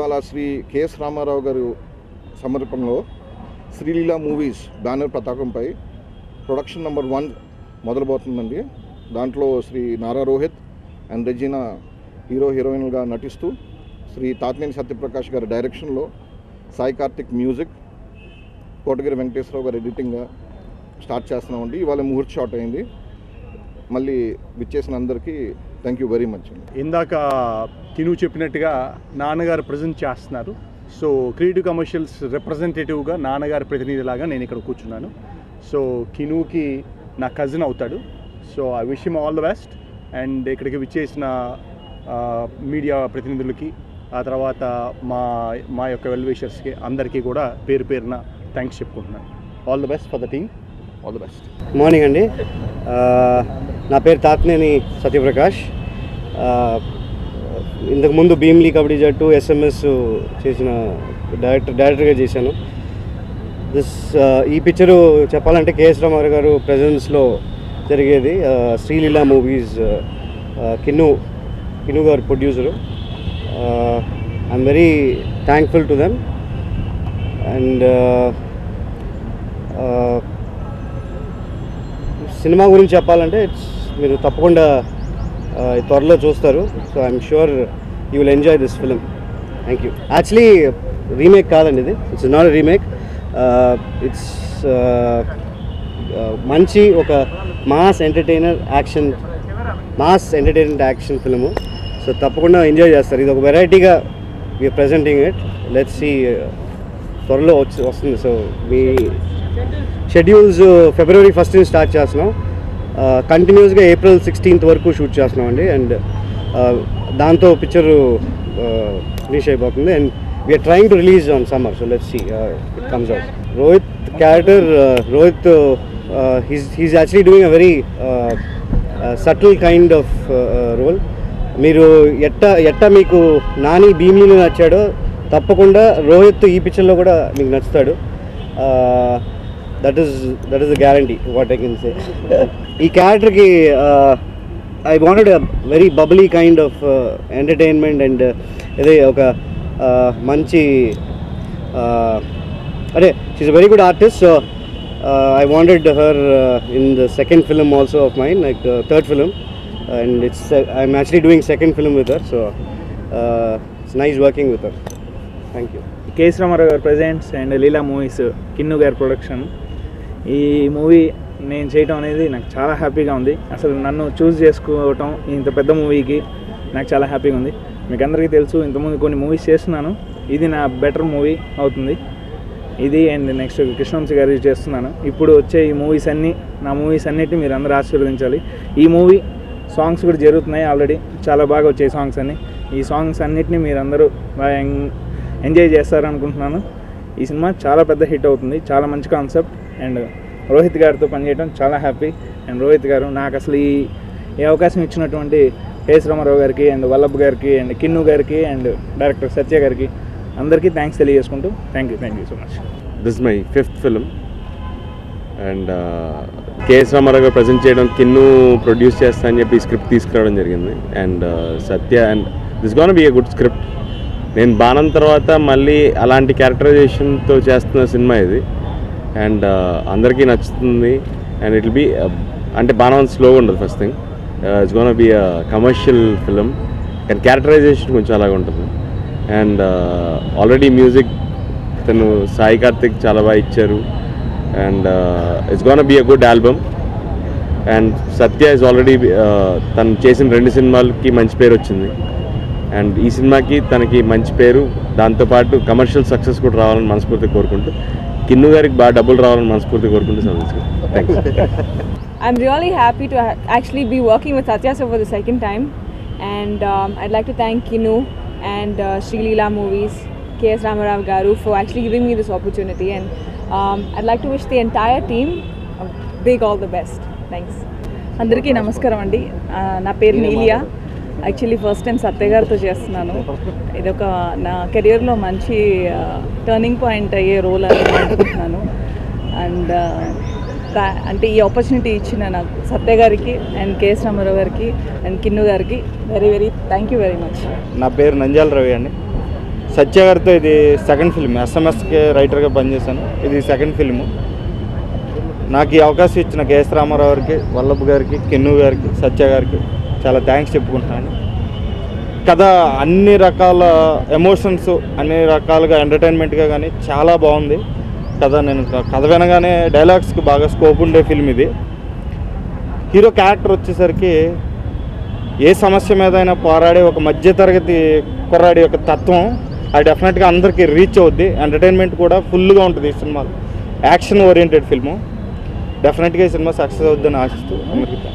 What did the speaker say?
ఇవాళ శ్రీ కెఎస్ రామారావు గారు సమర్పణలో శ్రీలీలా మూవీస్ బ్యానర్ పతాకంపై ప్రొడక్షన్ నెంబర్ 1 మొదలుపోతుందండి. దాంట్లో శ్రీ నారా రోహిత్ అండ్ రెజీనా హీరోయిన్గా నటిస్తూ, శ్రీ తాతినేని సత్యప్రకాష్ గారి డైరెక్షన్లో, సాయి కార్తిక్ మ్యూజిక్, కోటగిరి వెంకటేశ్వరరావు గారు ఎడిటింగ్గా స్టార్ట్ చేస్తున్నామండి. ఇవాళ ముహూర్త షాట్ అయింది. మళ్ళీ విచ్చేసిన అందరికీ థ్యాంక్ యూ వెరీ మచ్ అండి. ఇందాక తిను చెప్పినట్టుగా నాన్నగారు ప్రజెంట్ చేస్తున్నారు. సో క్రియేటివ్ కమర్షియల్స్ రిప్రజెంటేటివ్గా నాన్నగారి ప్రతినిధిలాగా నేను ఇక్కడ కూర్చున్నాను. సో కినుకి నా కజిన్ అవుతాడు. So I wish him all the best. And ఇక్కడికి విచ్చేసిన మీడియా ప్రతినిధులకి, ఆ తర్వాత మా యొక్క వెల్ విషర్స్కి అందరికీ కూడా పేరు పేరున థ్యాంక్స్ చెప్పుకుంటున్నాను. All the best for the team. All the best. Morning అండి. నా పేరు తాతినేని సత్యప్రకాష్. ఇంతకుముందు భీమ్లీ కబడ్డీ జట్టు, SMS చేసిన డైరెక్టర్గా చేశాను. ఈ పిక్చరు చెప్పాలంటే కెఎస్ రామారావు గారు ప్రెజెన్స్లో జరిగేది. శ్రీలీలా మూవీస్ కిన్ను గారు producer. I'm very thankful to them. And సినిమా గురించి చెప్పాలంటే మీరు తప్పకుండా త్వరలో చూస్తారు. So I'm sure you will enjoy this film. Thank you. Actually remake కాదండి ఇది. It's not remake. ఇట్స్ మంచి ఒక mass entertainment action film. So తప్పకుండా ఎంజాయ్ చేస్తారు. ఇది ఒక వెరైటీగా we are presenting it. Let's see త్వరలో వస్తుంది. సో మీ షెడ్యూల్స్ February 1st స్టార్ట్ చేస్తున్నాం. కంటిన్యూస్గా April 16th వరకు షూట్ చేస్తున్నాం అండి. అండ్ దాంతో పిక్చరు ఫినిష్ అయిపోతుంది. And we are trying to release on summer. So let's see it comes out. Rohit character, Rohit he's actually doing a very subtle kind of role. మీరు ఎట్ట మీకు నాని భీమ్లీలో నచ్చాడో తప్పకుండా రోహిత్ ఈ పిక్చర్లో కూడా మీకు నచ్చుతాడు. That is the guarantee what I can say. ఈ క్యారెక్టర్కి I wanted a very bubbly kind of entertainment. And అదే ఒక మంచి అదే she is a very good artist. So I wanted her in the second film also of mine, like the third film, and I'm actually doing second film with her, so it's nice working with her. Thank you. KS Ramarao గారు presents and Leela movies Kinnu గారి production. ఈ movie నేను చేయటం అనేది నాకు చాలా హ్యాపీగా ఉంది. అసలు నన్ను చూస్ చేసుకోవటం ఇంత పెద్ద మూవీకి నాకు చాలా హ్యాపీగా ఉంది. మీకు అందరికీ తెలుసు, ఇంతకుముందు కొన్ని మూవీస్ చేస్తున్నాను. ఇది నా బెటర్ మూవీ అవుతుంది ఇది. అండ్ నెక్స్ట్ కృష్ణవంశీ గారు చేస్తున్నాను. ఇప్పుడు వచ్చే ఈ మూవీస్ నా మూవీస్ అన్నిటిని మీరు అందరూ ఆశీర్వదించాలి. ఈ మూవీ సాంగ్స్ కూడా జరుగుతున్నాయి ఆల్రెడీ. చాలా బాగా వచ్చాయి సాంగ్స్ అన్నీ. ఈ సాంగ్స్ అన్నిటిని మీరు అందరూ బాగా ఎంజాయ్ చేస్తారనుకుంటున్నాను. ఈ సినిమా చాలా పెద్ద హిట్ అవుతుంది. చాలా మంచి కాన్సెప్ట్. అండ్ రోహిత్ గారితో పనిచేయడం చాలా హ్యాపీ. అండ్ రోహిత్ గారు నాకు అసలు ఈ అవకాశం ఇచ్చినటువంటి కెఎస్ రామారావు గారికి అండ్ వల్లభ్ గారికి అండ్ కిన్ను గారికి అండ్ డైరెక్టర్ సత్య గారికి అందరికీ థ్యాంక్స్ తెలియజేసుకుంటూ thank you so much. This my 5th film. And KS Ramarao గారు ప్రజెంట్ చేయడం, కిన్ను ప్రొడ్యూస్ చేస్తా అని చెప్పి స్క్రిప్ట్ తీసుకురావడం జరిగింది. And Satya and this gonna be a good script. నేను బాణం తర్వాత మళ్ళీ అలాంటి క్యారెక్టరైజేషన్తో చేస్తున్న సినిమా ఇది. అండ్ అందరికీ నచ్చుతుంది. అండ్ ఇట్ విల్ బీ అంటే బాణం స్లోగా ఉండదు. First thing it's gonna be a commercial film. కానీ క్యారెక్టరైజేషన్ కొంచెం అలాగే ఉంటుంది. అండ్ ఆల్రెడీ మ్యూజిక్ తను సాయి కార్తిక్ చాలా బాగా ఇచ్చారు. And it's gonna be a good album. And Satya is already తను చేసిన 2 సినిమాలకి మంచి పేరు వచ్చింది. అండ్ ఈ సినిమాకి తనకి మంచి పేరు, దాంతోపాటు కమర్షియల్ సక్సెస్ కూడా రావాలని మనస్ఫూర్తిగా కోరుకుంటూ, కిన్ను గారికి బాగా డబ్బులు రావాలని మనస్ఫూర్తిగా కోరుకుంటూ service. Thanks. I'm really happy to actually be working with Satya sir for the second time, and I'd like to thank Kinnu and Srileela Movies, K.S. Ramarao Garu for actually giving me this opportunity, and I'd like to wish the entire team a big all the best. Thanks. అందరికీ నమస్కారం అండి. నా పేరు నీలియా. Actually first time సత్య గారితో చేస్తున్నాను. ఇదొక నా కెరియర్లో మంచి టర్నింగ్ పాయింట్ అయ్యే రోల్ అని అనుకుంటున్నాను. అండ్ అంటే ఈ ఆపర్చునిటీ ఇచ్చిన నాకు సత్య గారికి అండ్ కెఎస్ రామారావు గారికి అండ్ కిన్ను గారికి very thank you very much. నా పేరు నంజాల రవి అండి. సత్య గారితో ఇది సెకండ్ ఫిల్మ్. ఎస్ఎంఎస్కి రైటర్గా పనిచేశాను, ఇది సెకండ్ ఫిల్ము. నాకు ఈ అవకాశం ఇచ్చిన కేఎస్ రామారావు గారికి, వల్లభ్ గారికి, కిన్ను గారికి, సత్య గారికి చాలా థ్యాంక్స్ చెప్పుకుంటున్నాను. కథ అన్ని రకాల ఎమోషన్స్, అన్ని రకాలుగా ఎంటర్టైన్మెంట్గా కానీ చాలా బాగుంది కథ. నేను కథ వినగానే డైలాగ్స్కి బాగా స్కోప్ ఉండే ఫిల్మ్ ఇది. హీరో క్యారెక్టర్ వచ్చేసరికి ఏ సమస్య మీద అయినా పోరాడే ఒక మధ్యతరగతి కుర్రాడి యొక్క తత్వం, అది డెఫినెట్గా అందరికీ రీచ్ అవుద్ది. ఎంటర్టైన్మెంట్ కూడా ఫుల్గా ఉంటుంది ఈ సినిమా. Action oriented film. డెఫినెట్గా ఈ సినిమా సక్సెస్ అవుద్దని ఆశిస్తూ అందరికీ